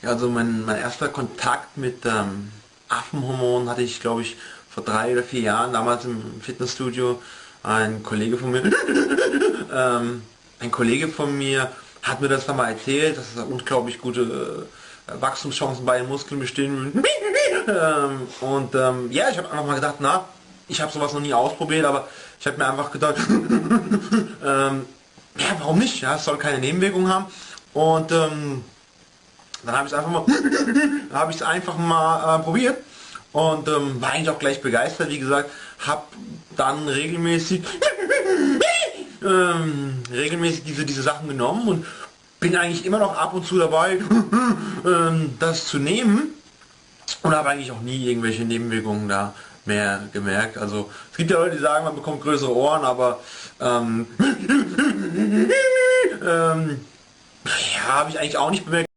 Ja, also mein erster Kontakt mit Affenhormonen hatte ich, glaube ich, vor 3 oder 4 Jahren, damals im Fitnessstudio. Ein Kollege von mir, ein Kollege von mir hat mir das dann mal erzählt, dass es unglaublich gute Wachstumschancen bei den Muskeln bestehen. Ja, ich habe einfach mal gedacht, na, ich habe sowas noch nie ausprobiert, aber ich habe mir einfach gedacht, ja, warum nicht? Ja, es soll keine Nebenwirkungen haben. Und dann habe ich es einfach mal, habe ich es einfach mal probiert und war eigentlich auch gleich begeistert. Wie gesagt, habe dann regelmäßig diese Sachen genommen und bin eigentlich immer noch ab und zu dabei, das zu nehmen und habe eigentlich auch nie irgendwelche Nebenwirkungen da mehr gemerkt. Also es gibt ja Leute, die sagen, man bekommt größere Ohren, aber ja, habe ich eigentlich auch nicht bemerkt.